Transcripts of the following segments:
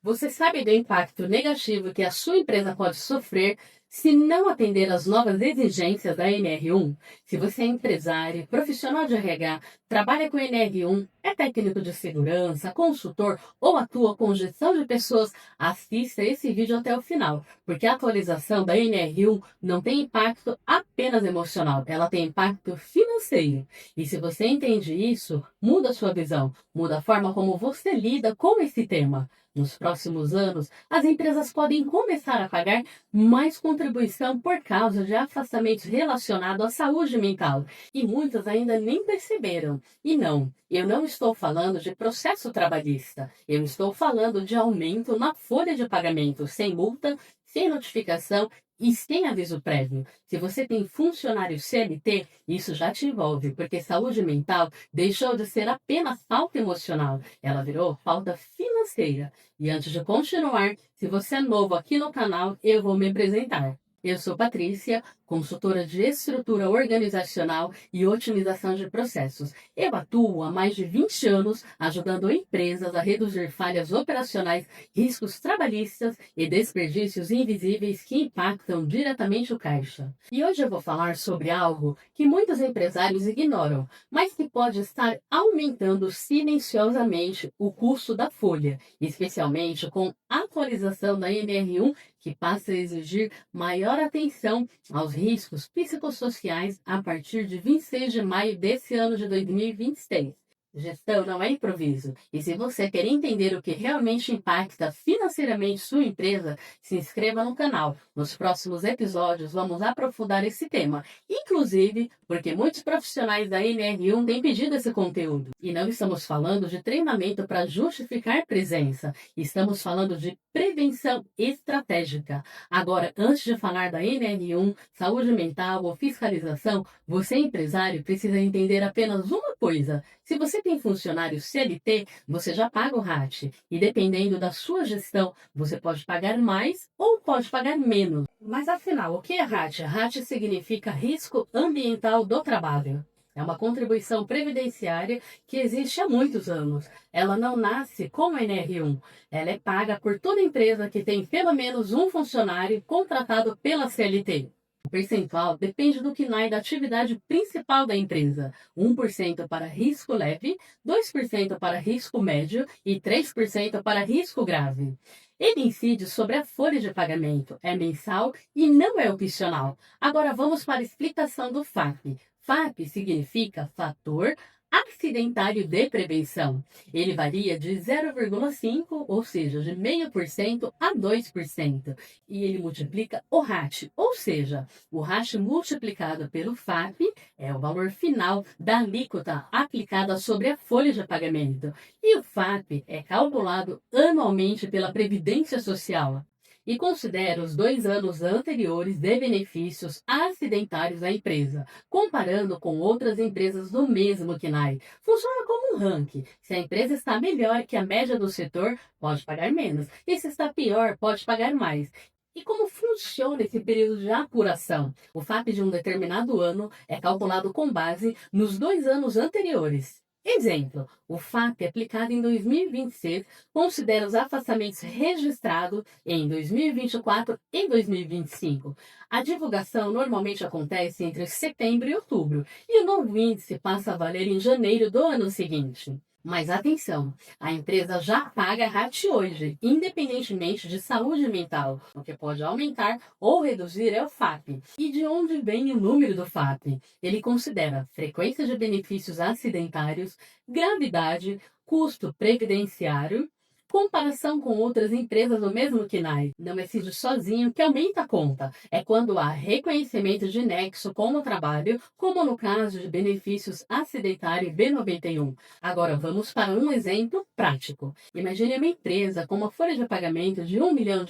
Você sabe do impacto negativo que a sua empresa pode sofrer se não atender às novas exigências da NR1? Se você é empresário, profissional de RH, trabalha com NR1, é técnico de segurança, consultor ou atua com gestão de pessoas, assista esse vídeo até o final, porque a atualização da NR1 não tem impacto apenas emocional, ela tem impacto financeiro. E se você entende isso, muda a sua visão, muda a forma como você lida com esse tema. Nos próximos anos, as empresas podem começar a pagar mais contribuição por causa de afastamentos relacionados à saúde mental. E muitas ainda nem perceberam. E não, eu não estou falando de processo trabalhista. Eu estou falando de aumento na folha de pagamento, sem multa, sem notificação e sem aviso prévio. Se você tem funcionário CLT, isso já te envolve, porque saúde mental deixou de ser apenas falta emocional, ela virou falta financeira. E antes de continuar, se você é novo aqui no canal, eu vou me apresentar. Eu sou Patrícia, consultora de estrutura organizacional e otimização de processos. Eu atuo há mais de 20 anos ajudando empresas a reduzir falhas operacionais, riscos trabalhistas e desperdícios invisíveis que impactam diretamente o caixa. E hoje eu vou falar sobre algo que muitos empresários ignoram, mas que pode estar aumentando silenciosamente o custo da folha, especialmente com a atualização da NR1, que passa a exigir maior atenção aos riscos psicossociais a partir de 26 de maio desse ano de 2026. Gestão não é improviso. E se você quer entender o que realmente impacta financeiramente sua empresa, se inscreva no canal. Nos próximos episódios vamos aprofundar esse tema, inclusive porque muitos profissionais da NR1 têm pedido esse conteúdo. E não estamos falando de treinamento para justificar presença, estamos falando de prevenção estratégica. Agora, antes de falar da NR1, saúde mental ou fiscalização, você empresário precisa entender apenas uma coisa. Se você tem funcionário CLT, você já paga o RAT. E dependendo da sua gestão, você pode pagar mais ou pode pagar menos. Mas afinal, o que é RAT? RAT significa Risco Ambiental do Trabalho. É uma contribuição previdenciária que existe há muitos anos. Ela não nasce como NR1. Ela é paga por toda empresa que tem pelo menos um funcionário contratado pela CLT. O percentual depende do KNAI da atividade principal da empresa: 1% para risco leve, 2% para risco médio e 3% para risco grave. Ele incide sobre a folha de pagamento, é mensal e não é opcional. Agora vamos para a explicação do FAP. FAP significa Fator Acidentário de Prevenção. Ele varia de 0,5, ou seja, de 0,5% a 2%. E ele multiplica o RAT, ou seja, o RAT multiplicado pelo FAP é o valor final da alíquota aplicada sobre a folha de pagamento. E o FAP é calculado anualmente pela Previdência Social e considera os 2 anos anteriores de benefícios acidentários da empresa, comparando com outras empresas do mesmo KNAI. Funciona como um ranking. Se a empresa está melhor que a média do setor, pode pagar menos. E se está pior, pode pagar mais. E como funciona esse período de apuração? O FAP de um determinado ano é calculado com base nos 2 anos anteriores. Exemplo, o FAP aplicado em 2026 considera os afastamentos registrados em 2024 e 2025. A divulgação normalmente acontece entre setembro e outubro, e o novo índice passa a valer em janeiro do ano seguinte. Mas atenção, a empresa já paga RAT hoje, independentemente de saúde mental. O que pode aumentar ou reduzir é o FAP. E de onde vem o número do FAP? Ele considera frequência de benefícios acidentários, gravidade, custo previdenciário, comparação com outras empresas do mesmo KNAI. Não é CID sozinho que aumenta a conta. É quando há reconhecimento de nexo com o trabalho, como no caso de benefícios acidentário B91. Agora vamos para um exemplo prático. Imagine uma empresa com uma folha de pagamento de R$ 1 milhão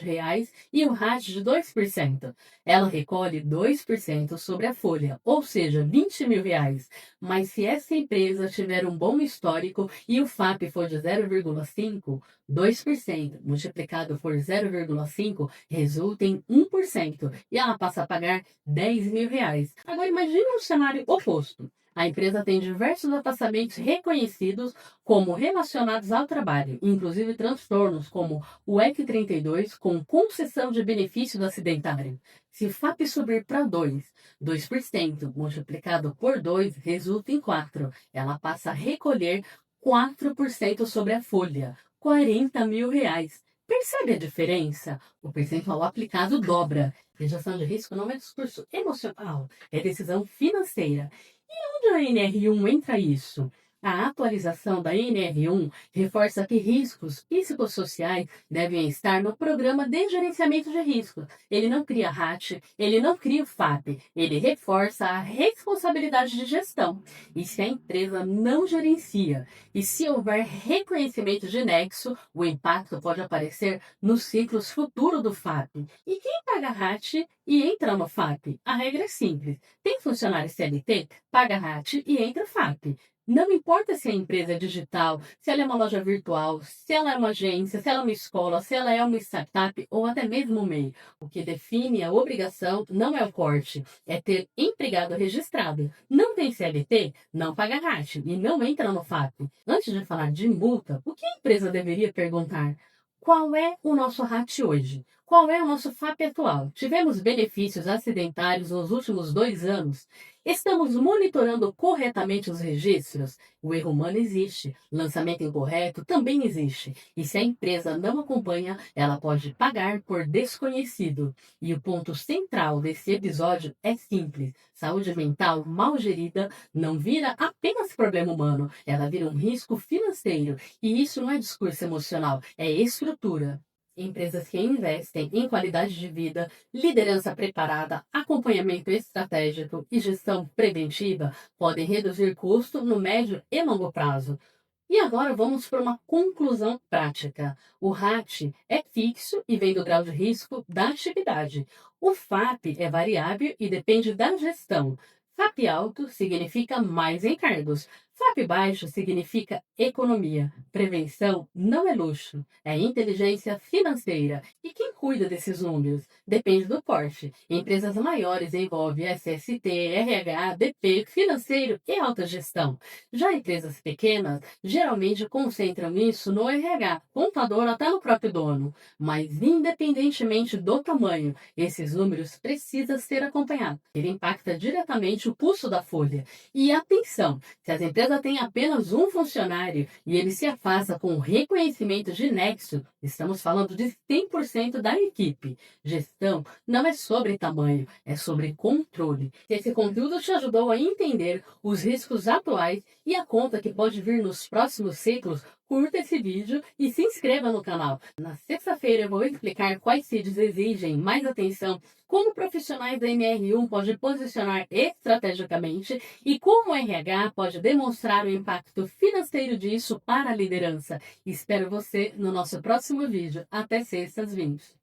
e o RAT de 2%. Ela recolhe 2% sobre a folha, ou seja, R$ 20 mil. Mas se essa empresa tiver um bom histórico e o FAP for de 0,5, 2% multiplicado por 0,5 resulta em 1% e ela passa a pagar R$ 10 mil. Agora imagine um cenário oposto. A empresa tem diversos afastamentos reconhecidos como relacionados ao trabalho, inclusive transtornos como o EC 32 com concessão de benefício do acidentário. Se o FAP subir para 2% multiplicado por 2 resulta em 4. Ela passa a recolher 4% sobre a folha, R$ 40.000. Percebe a diferença? O percentual aplicado dobra. Gestão de risco não é discurso emocional, é decisão financeira. E onde a NR1 entra isso? A atualização da NR1 reforça que riscos psicossociais devem estar no programa de gerenciamento de riscos. Ele não cria RAT, ele não cria o FAP, ele reforça a responsabilidade de gestão. E se a empresa não gerencia, e se houver reconhecimento de nexo, o impacto pode aparecer nos ciclos futuros do FAP. E quem paga RAT e entra no FAP? A regra é simples. Tem funcionário CLT? Paga RAT e entra FAP. Não importa se a empresa é digital, se ela é uma loja virtual, se ela é uma agência, se ela é uma escola, se ela é uma startup ou até mesmo um MEI. O que define a obrigação não é o corte, é ter empregado registrado. Não tem CLT? Não paga RAT e não entra no FAP. Antes de falar de multa, o que a empresa deveria perguntar? Qual é o nosso RAT hoje? Qual é o nosso FAP atual? Tivemos benefícios acidentários nos últimos 2 anos? Estamos monitorando corretamente os registros? O erro humano existe, lançamento incorreto também existe. E se a empresa não acompanha, ela pode pagar por desconhecido. E o ponto central desse episódio é simples: saúde mental mal gerida não vira apenas problema humano, ela vira um risco financeiro. E isso não é discurso emocional, é estrutura. Empresas que investem em qualidade de vida, liderança preparada, acompanhamento estratégico e gestão preventiva podem reduzir custo no médio e longo prazo. E agora vamos para uma conclusão prática. O RAT é fixo e vem do grau de risco da atividade. O FAP é variável e depende da gestão. FAP alto significa mais encargos. FAP baixo significa economia. Prevenção não é luxo, é inteligência financeira. E quem cuida desses números? Depende do porte. Empresas maiores envolvem SST, RH, DP, financeiro e alta gestão. Já empresas pequenas geralmente concentram isso no RH, contador até no próprio dono. Mas independentemente do tamanho, esses números precisam ser acompanhados. Ele impacta diretamente o custo da folha. E atenção, se as empresas têm apenas um funcionário e ele se afasta com o reconhecimento de nexo, estamos falando de 100% da equipe. Gestão não é sobre tamanho, é sobre controle. Se esse conteúdo te ajudou a entender os riscos atuais e a conta que pode vir nos próximos ciclos, curta esse vídeo e se inscreva no canal. Na sexta-feira eu vou explicar quais seeds exigem mais atenção, como profissionais da NR1 podem posicionar estrategicamente e como o RH pode demonstrar o impacto financeiro disso para a liderança. Espero você no nosso próximo vídeo. Até sexta às 20.